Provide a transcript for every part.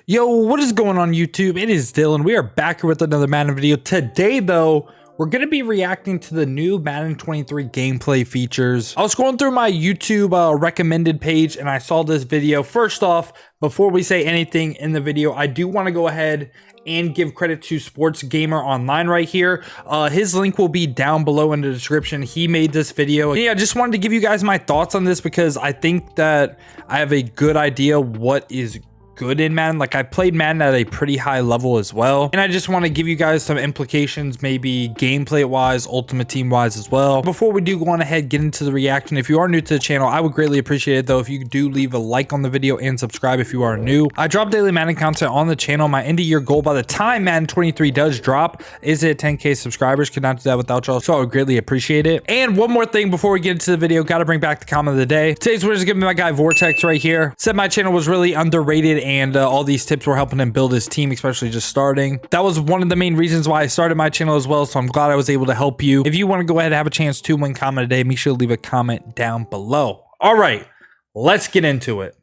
Yo, what is going on YouTube? It is Dylan. We are back here with another Madden video. Today though, we're going to be reacting to the new Madden 23 gameplay features. I was scrolling through my YouTube recommended page and I saw this video. First off, before we say anything in the video, I do want to go ahead and give credit to Sports Gamer Online right here. His link will be down below in the description. He made this video. Yeah, I just wanted to give you guys my thoughts on this because I think that I have a good idea what is good in Madden. Like, I played Madden at a pretty high level as well, and I just want to give you guys some implications, maybe gameplay wise, ultimate team wise as well. Before we do go on ahead, get into the reaction, if you are new to the channel, I would greatly appreciate it though if you do leave a like on the video and subscribe if you are new. I drop daily Madden content on the channel. My end of year goal by the time Madden 23 does drop is at 10k subscribers. Could not do that without y'all, so I would greatly appreciate it. And one more thing before we get into the video, got to bring back the comment of the day. Today's winner is gonna be my guy Vortex right here. Said my channel was really underrated and all these tips were helping him build his team, especially just starting. That was one of the main reasons why I started my channel as well, so I'm glad I was able to help you. If you want to go ahead and have a chance to win comment today, make sure to leave a comment down below. All right, let's get into it.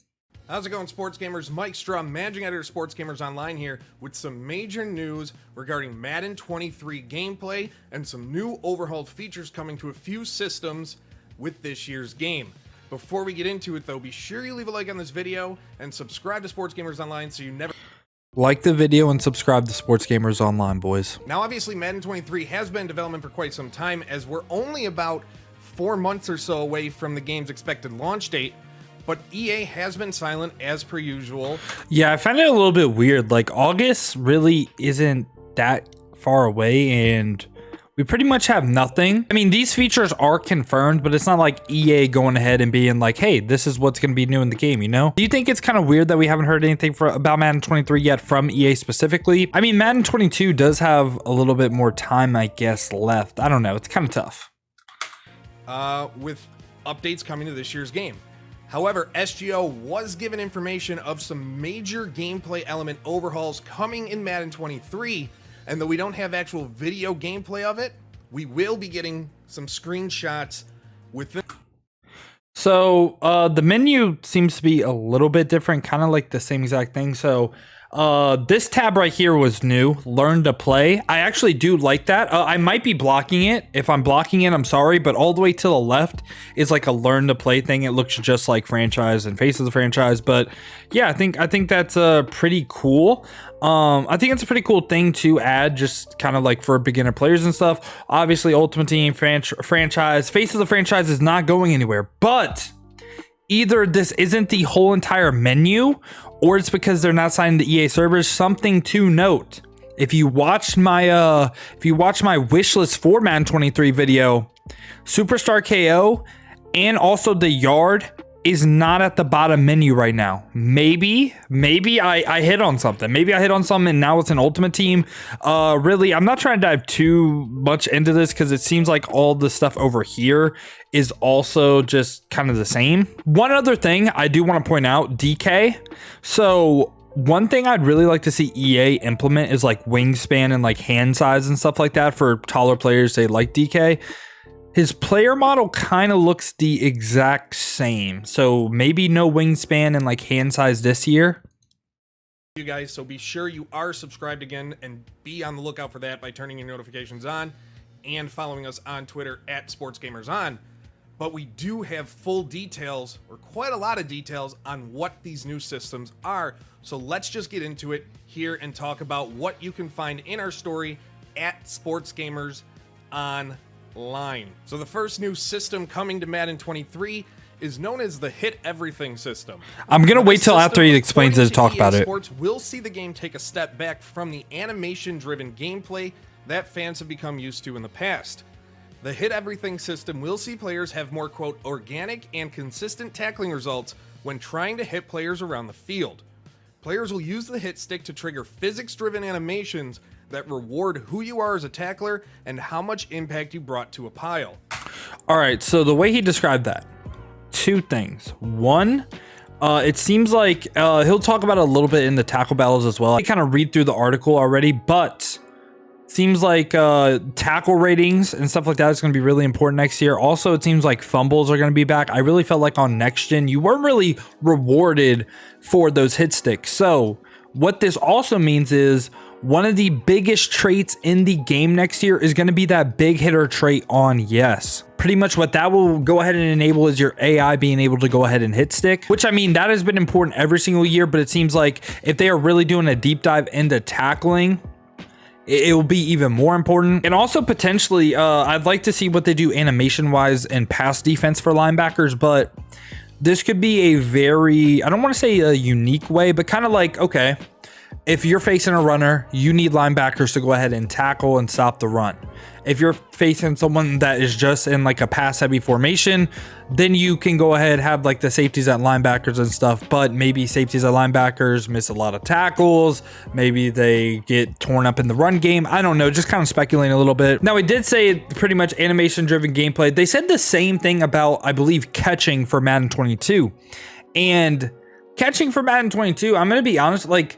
How's it going, sports gamers? Mike Strum, managing editor of Sports Gamers Online here with some major news regarding Madden 23 gameplay and some new overhauled features coming to a few systems with this year's game. Before we get into it though, be sure you leave a like on this video and subscribe to Sports Gamers Online so you never like the video and subscribe to Sports Gamers Online, boys. Now obviously Madden 23 has been in development for quite some time, as we're only about 4 months or so away from the game's expected launch date. But EA has been silent as per usual. Yeah, I find it a little bit weird. Like, August really isn't that far away and we pretty much have nothing. I mean, these features are confirmed, but it's not like EA going ahead and being like, hey, this is what's going to be new in the game, you know? Do you think it's kind of weird that we haven't heard anything about Madden 23 yet from EA specifically? I mean, Madden 22 does have a little bit more time, I guess, left. I don't know. It's kind of tough. With updates coming to this year's game. However, SGO was given information of some major gameplay element overhauls coming in Madden 23, and though we don't have actual video gameplay of it, we will be getting some screenshots within. So the menu seems to be a little bit different, kind of like the same exact thing. So this tab right here was new, learn to play. I actually do like that. I might be blocking it. If I'm blocking it, I'm sorry, but all the way to the left is like a learn to play thing. It looks just like franchise and face of the franchise, but yeah, I think that's pretty cool. I think it's a pretty cool thing to add, just kind of like for beginner players and stuff. Obviously, Ultimate Team, franchise, face of the franchise is not going anywhere, but either this isn't the whole entire menu or it's because they're not signed to EA servers. Something to note: if you watched my wish list for Madden 23 video, Superstar KO and also the Yard is not at the bottom menu right now. Maybe I hit on something. Maybe I hit on something and now it's an Ultimate Team. Really, I'm not trying to dive too much into this because it seems like all the stuff over here is also just kind of the same. One other thing I do want to point out, DK. So one thing I'd really like to see EA implement is like wingspan and like hand size and stuff like that for taller players. They like DK. His player model kind of looks the exact same, so maybe no wingspan and like hand size this year. You guys, so be sure you are subscribed again and be on the lookout for that by turning your notifications on and following us on Twitter at SportsGamersOn. But we do have full details, or quite a lot of details, on what these new systems are. So let's just get into it here and talk about what you can find in our story at SportsGamersOn. So the first new system coming to Madden 23 is known as the Hit Everything system. I'm gonna wait till after he explains it to talk about it. Sports will see the game take a step back from the animation-driven gameplay that fans have become used to in the past. The Hit Everything system will see players have more, quote, organic and consistent tackling results when trying to hit players around the field. Players will use the hit stick to trigger physics-driven animations that reward who you are as a tackler and how much impact you brought to a pile. All right, so the way he described that, two things. One, it seems like he'll talk about it a little bit in the tackle battles as well. I kind of read through the article already, but seems like tackle ratings and stuff like that is going to be really important next year. Also, it seems like fumbles are going to be back. I really felt like on next gen, you weren't really rewarded for those hit sticks. So What this also means is one of the biggest traits in the game next year is going to be that big hitter trait on yes. Pretty much what that will go ahead and enable is your AI being able to go ahead and hit stick, which I mean, that has been important every single year, but it seems like if they are really doing a deep dive into tackling, it will be even more important. And also potentially, I'd like to see what they do animation wise and pass defense for linebackers, but this could be a very, I don't want to say a unique way, but kind of like, okay, if you're facing a runner, you need linebackers to go ahead and tackle and stop the run. If you're facing someone that is just in like a pass heavy formation, then you can go ahead, have like the safeties at linebackers and stuff, but maybe safeties at linebackers miss a lot of tackles. Maybe they get torn up in the run game. I don't know, just kind of speculating a little bit. Now, we did say pretty much animation driven gameplay. They said the same thing about, I believe, catching for Madden 22. And catching for Madden 22, I'm going to be honest, like,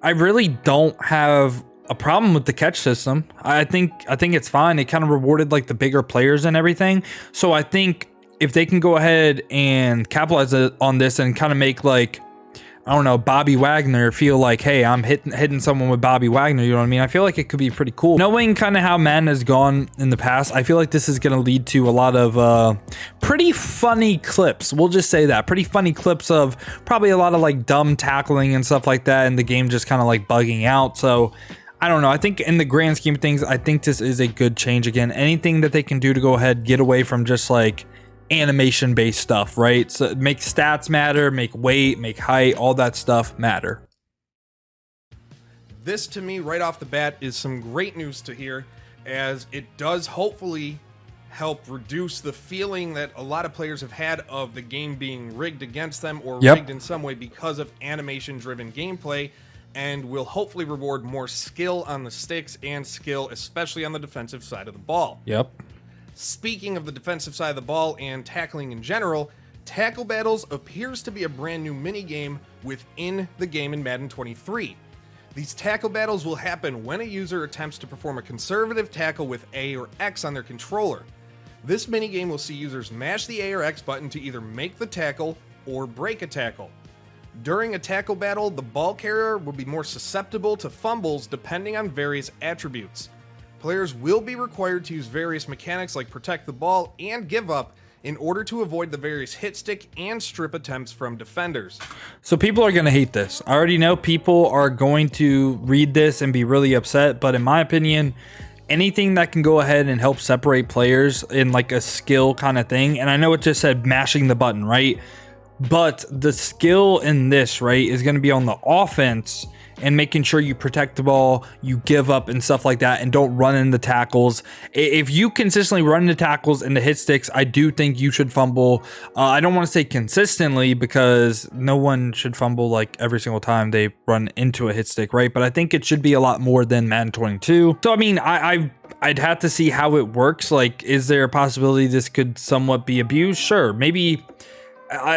I really don't have a problem with the catch system. I think it's fine. It kind of rewarded like the bigger players and everything. So I think if they can go ahead and capitalize on this and kind of make like, I don't know, Bobby Wagner feel like, hey, I'm hitting someone with Bobby Wagner, you know what I mean? I feel like it could be pretty cool. Knowing kind of how Madden has gone in the past, I feel like this is going to lead to a lot of pretty funny clips. We'll just say that. Pretty funny clips of probably a lot of like dumb tackling and stuff like that, and the game just kind of like bugging out. So I don't know. I think in the grand scheme of things, I think this is a good change. Again, anything that they can do to go ahead, get away from just like animation based stuff, right? So make stats matter, make weight, make height, all that stuff matter. This to me right off the bat is some great news to hear, as it does hopefully help reduce the feeling that a lot of players have had of the game being rigged against them or rigged in some way because of animation driven gameplay, and will hopefully reward more skill on the sticks and skill especially on the defensive side of the ball. Speaking of the defensive side of the ball and tackling in general, Tackle Battles appears to be a brand new minigame within the game in Madden 23. These tackle battles will happen when a user attempts to perform a conservative tackle with A or X on their controller. This minigame will see users mash the A or X button to either make the tackle or break a tackle. During a tackle battle, the ball carrier will be more susceptible to fumbles depending on various attributes. Players will be required to use various mechanics like protect the ball and give up in order to avoid the various hit stick and strip attempts from defenders. So people are going to hate this. I already know people are going to read this and be really upset, but in my opinion, anything that can go ahead and help separate players in like a skill kind of thing, and I know it just said mashing the button, right? But the skill in this, right, is going to be on the offense and making sure you protect the ball, you give up and stuff like that, and don't run into tackles. If you consistently run into tackles and the hit sticks, I do think you should fumble. I don't want to say consistently because no one should fumble like every single time they run into a hit stick, right? But I think it should be a lot more than Madden 22. So, I mean, I'd have to see how it works. Like, is there a possibility this could somewhat be abused? Sure, maybe.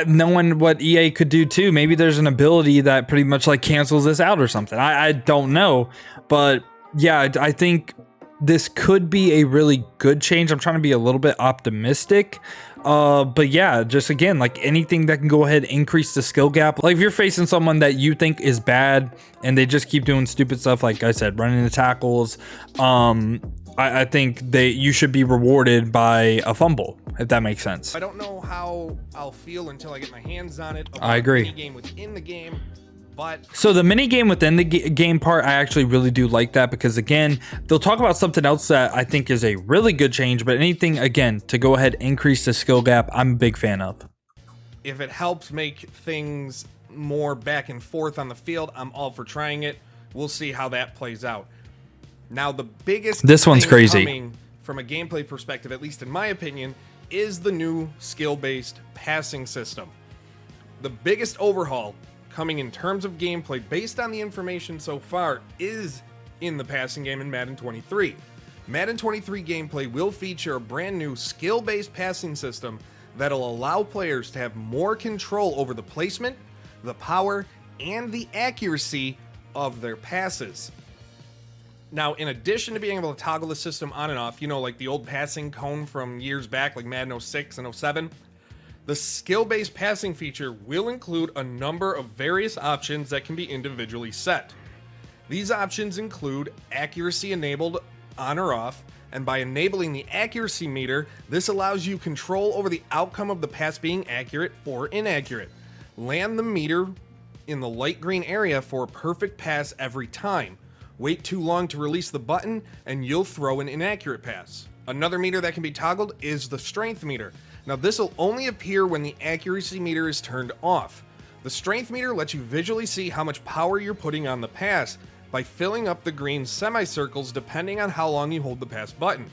Knowing what EA could do too, maybe there's an ability that pretty much like cancels this out or something. I don't know, but yeah, I think this could be a really good change. I'm trying to be a little bit optimistic, but yeah, just again, like anything that can go ahead and increase the skill gap. Like if you're facing someone that you think is bad and they just keep doing stupid stuff, like I said, running the tackles, I think you should be rewarded by a fumble, if that makes sense. I don't know how I'll feel until I get my hands on it. I agree. Mini game within the game, but so the mini game within the game part, I actually really do like that because again, they'll talk about something else that I think is a really good change. But anything again to go ahead and increase the skill gap, I'm a big fan of. If it helps make things more back and forth on the field, I'm all for trying it. We'll see how that plays out. Now, the biggest this one's crazy coming from a gameplay perspective, at least in my opinion, is the new skill-based passing system. The biggest overhaul coming in terms of gameplay based on the information so far is in the passing game in Madden 23. Madden 23 gameplay will feature a brand new skill-based passing system that'll allow players to have more control over the placement, the power, and the accuracy of their passes. Now, in addition to being able to toggle the system on and off, you know, like the old passing cone from years back, like Madden 06 and 07, The skill-based passing feature will include a number of various options that can be individually set. These options include accuracy enabled on or off, and by enabling the accuracy meter, this allows you control over the outcome of the pass being accurate or inaccurate. Land the meter in the light green area for a perfect pass every time. Wait too long to release the button and you'll throw an inaccurate pass. Another meter that can be toggled is the strength meter. Now this will only appear when the accuracy meter is turned off. The strength meter lets you visually see how much power you're putting on the pass by filling up the green semicircles depending on how long you hold the pass button.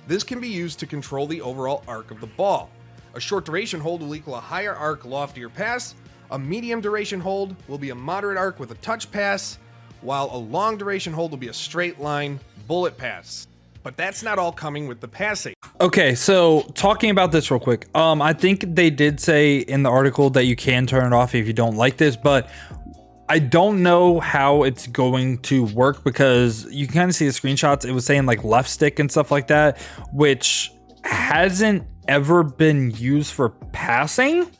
This can be used to control the overall arc of the ball. A short duration hold will equal a higher arc, loftier pass. A medium duration hold will be a moderate arc with a touch pass, while a long duration hold will be a straight line bullet pass. But that's not all coming with the passing. Okay, so talking about this real quick, I think they did say in the article that you can turn it off if you don't like this, but I don't know how it's going to work because you can kind of see the screenshots. It was saying like left stick and stuff like that, which hasn't ever been used for passing.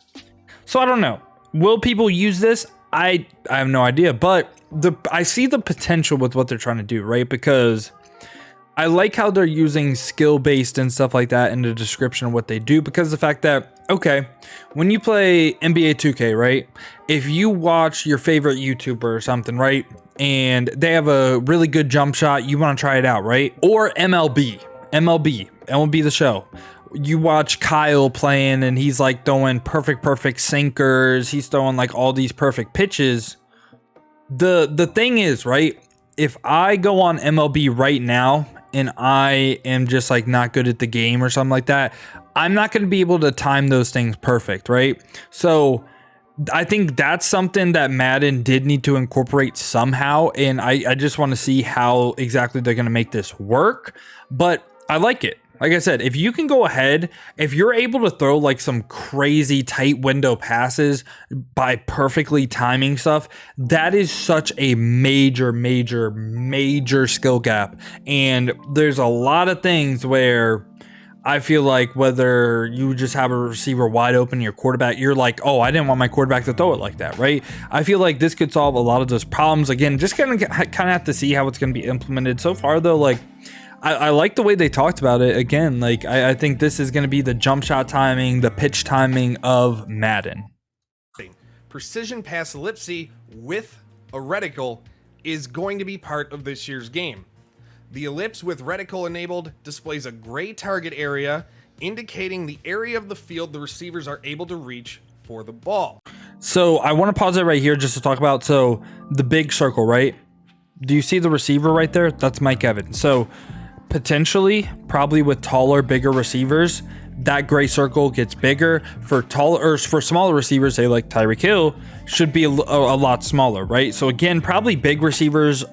So I don't know. Will people use this? I have no idea, but I see the potential with what they're trying to do, right? Because I like how they're using skill-based and stuff like that in the description of what they do, because the fact that, okay, when you play NBA 2K, right, if you watch your favorite YouTuber or something, right, and they have a really good jump shot, you want to try it out, right? Or MLB the show. You watch Kyle playing and he's like throwing perfect sinkers. He's throwing like all these perfect pitches. The thing is, right, if I go on MLB right now and I am just like not good at the game or something like that, I'm not going to be able to time those things perfect, right? So I think that's something that Madden did need to incorporate somehow, and I just want to see how exactly they're going to make this work, but I like it. Like I said, if you can go ahead, if you're able to throw like some crazy tight window passes by perfectly timing stuff, that is such a major skill gap. And there's a lot of things where I feel like whether you just have a receiver wide open, your quarterback, you're like, oh, I didn't want my quarterback to throw it like that, right? I feel like this could solve a lot of those problems. Again, just kind of have to see how it's going to be implemented. So far, though, like, I like the way they talked about it. Again, like I think this is going to be the jump shot timing, the pitch timing of Madden. Precision pass ellipse with a reticle is going to be part of this year's game. The ellipse with reticle enabled displays a gray target area, indicating the area of the field the receivers are able to reach for the ball. So I want to pause it right here just to talk about, so the big circle, right? Do you see the receiver right there? That's Mike Evans. So potentially, probably with taller, bigger receivers, that gray circle gets bigger. For taller or for smaller receivers, say like Tyreek Hill, should be a lot smaller, right? So again, probably big receivers,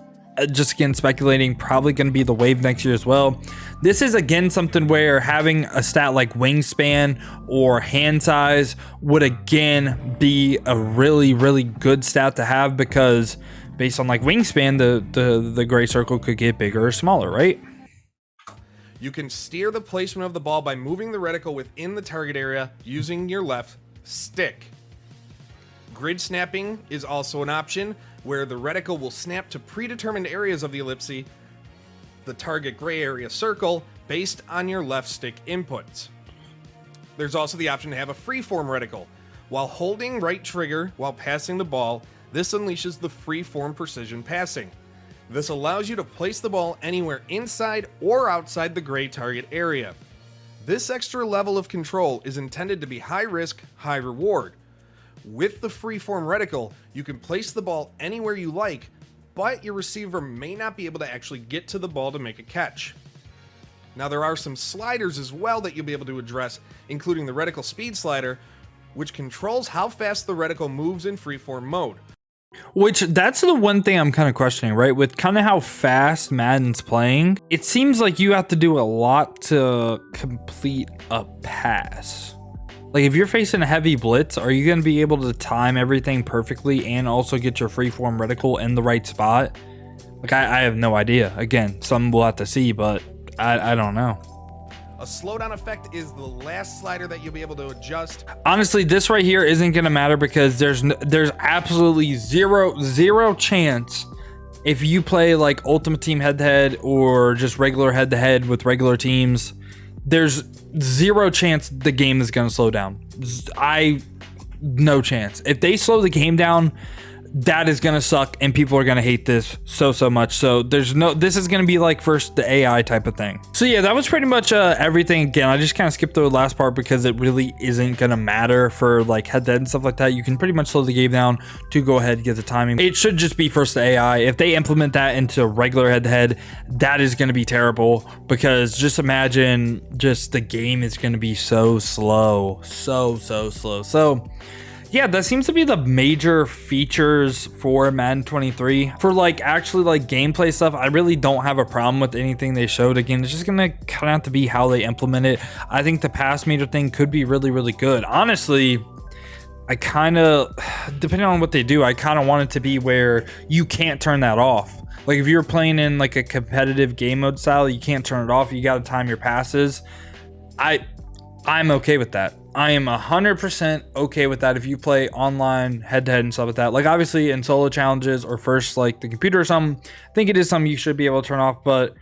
just again speculating, probably going to be the wave next year as well. This is again something where having a stat like wingspan or hand size would again be a really good stat to have, because based on like wingspan, the gray circle could get bigger or smaller, right? You can steer the placement of the ball by moving the reticle within the target area using your left stick. Grid snapping is also an option where the reticle will snap to predetermined areas of the ellipse, the target gray area circle, based on your left stick inputs. There's also the option to have a freeform reticle. While holding right trigger while passing the ball, this unleashes the freeform precision passing. This allows you to place the ball anywhere inside or outside the gray target area. This extra level of control is intended to be high risk, high reward. With the freeform reticle, you can place the ball anywhere you like, but your receiver may not be able to actually get to the ball to make a catch. Now there are some sliders as well that you'll be able to address, including the reticle speed slider, which controls how fast the reticle moves in freeform mode. Which, that's the one thing I'm kind of questioning, right? With kind of how fast Madden's playing, it seems like you have to do a lot to complete a pass. Like, if you're facing a heavy blitz, are you going to be able to time everything perfectly and also get your freeform reticle in the right spot? Like, I have no idea. Again, some we'll have to see, but I don't know. A slowdown effect is the last slider that you'll be able to adjust. Honestly, this right here isn't going to matter because there's absolutely zero chance if you play like Ultimate Team head-to-head or just regular head-to-head with regular teams, there's zero chance the game is going to slow down. No chance. If they slow the game down, that is gonna suck and people are gonna hate this so much. So this is gonna be like first the AI type of thing. So yeah, that was pretty much everything. Again, I just kind of skipped the last part because it really isn't gonna matter for like head-to-head and stuff like that. You can pretty much slow the game down to go ahead and get the timing. It should just be first the AI. If they implement that into regular head-to-head, that is gonna be terrible, because just imagine just the game is gonna be so slow, so slow. So yeah, that seems to be the major features for Madden 23. For like actually like gameplay stuff, I really don't have a problem with anything they showed. Again, it's just gonna kind of have to be how they implement it. I think the pass meter thing could be really good. Honestly, I kind of, depending on what they do, I kind of want it to be where you can't turn that off. Like if you're playing in like a competitive game mode style, you can't turn it off. You got to time your passes. I'm okay with that. I am 100% okay with that if you play online head-to-head and stuff like that. Like obviously in solo challenges or first like the computer or something, I think it is something you should be able to turn off. But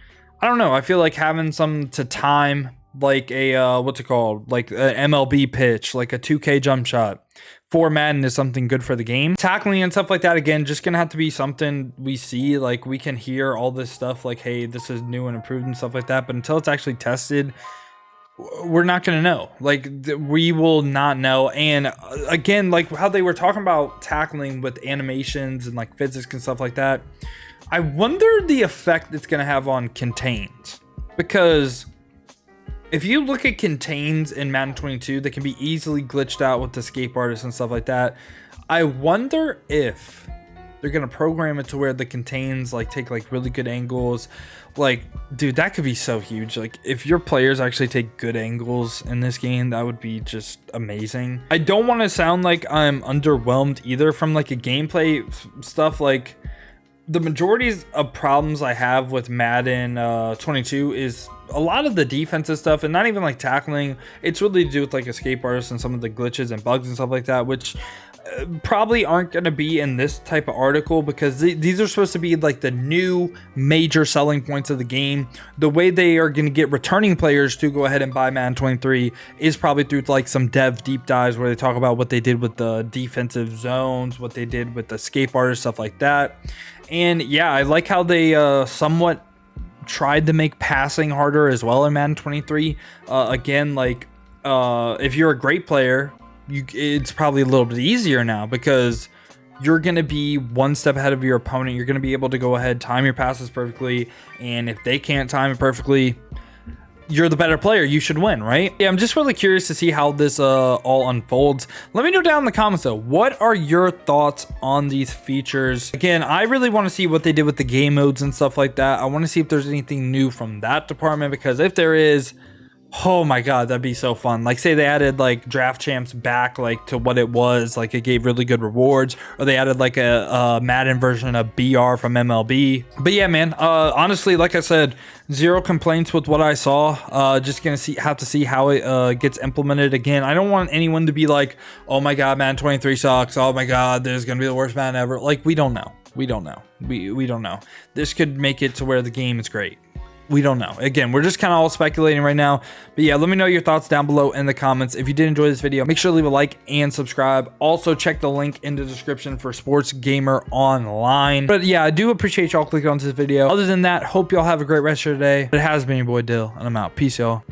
I don't know. I feel like having something to time, like a what's it called, like an MLB pitch, like a 2K jump shot for Madden, is something good for the game. Tackling and stuff like that, again, just gonna have to be something we see. Like we can hear all this stuff like, hey, this is new and improved and stuff like that. But until it's actually tested, we're not gonna know. Like we will not know. And again, like how they were talking about tackling with animations and like physics and stuff like that, I wonder the effect it's gonna have on contains, because if you look at contains in Madden 22, they can be easily glitched out with the escape artists and stuff like that. I wonder if they're gonna program it to where the contains like take like really good angles. Like, dude, that could be so huge. Like if your players actually take good angles in this game, that would be just amazing. I don't want to sound like I'm underwhelmed either from like a gameplay stuff. Like the majority of problems I have with Madden 22 is a lot of the defensive stuff, and not even like tackling. It's really to do with like escape artists and some of the glitches and bugs and stuff like that, which probably aren't going to be in this type of article, because these are supposed to be like the new major selling points of the game. The way they are going to get returning players to go ahead and buy Madden 23 is probably through like some dev deep dives where they talk about what they did with the defensive zones, what they did with the escape artists, stuff like that. And yeah, I like how they somewhat tried to make passing harder as well in Madden 23. Again, like if you're a great player, it's probably a little bit easier now, because you're going to be one step ahead of your opponent. You're going to be able to go ahead, time your passes perfectly, and if they can't time it perfectly, you're the better player, you should win, right? Yeah, I'm just really curious to see how this all unfolds. Let me know down in the comments though, what are your thoughts on these features? Again, I really want to see what they did with the game modes and stuff like that. I want to see if there's anything new from that department, because if there is, oh my god, that'd be so fun. Like say they added like draft champs back like to what it was, like it gave really good rewards, or they added like a Madden version of BR from MLB. But yeah, man, honestly, like I said, zero complaints with what I saw. Just gonna have to see how it gets implemented. Again, I don't want anyone to be like, oh my god, Madden 23 sucks, oh my god, this is gonna be the worst Madden ever. Like we don't know. We don't know. This could make it to where the game is great. We don't know. Again, we're just kind of all speculating right now. But yeah, let me know your thoughts down below in the comments. If you did enjoy this video, make sure to leave a like and subscribe. Also, check the link in the description for Sports Gamer Online. But yeah, I do appreciate y'all clicking onto this video. Other than that, hope y'all have a great rest of your day. It has been your boy Dill, and I'm out. Peace, y'all.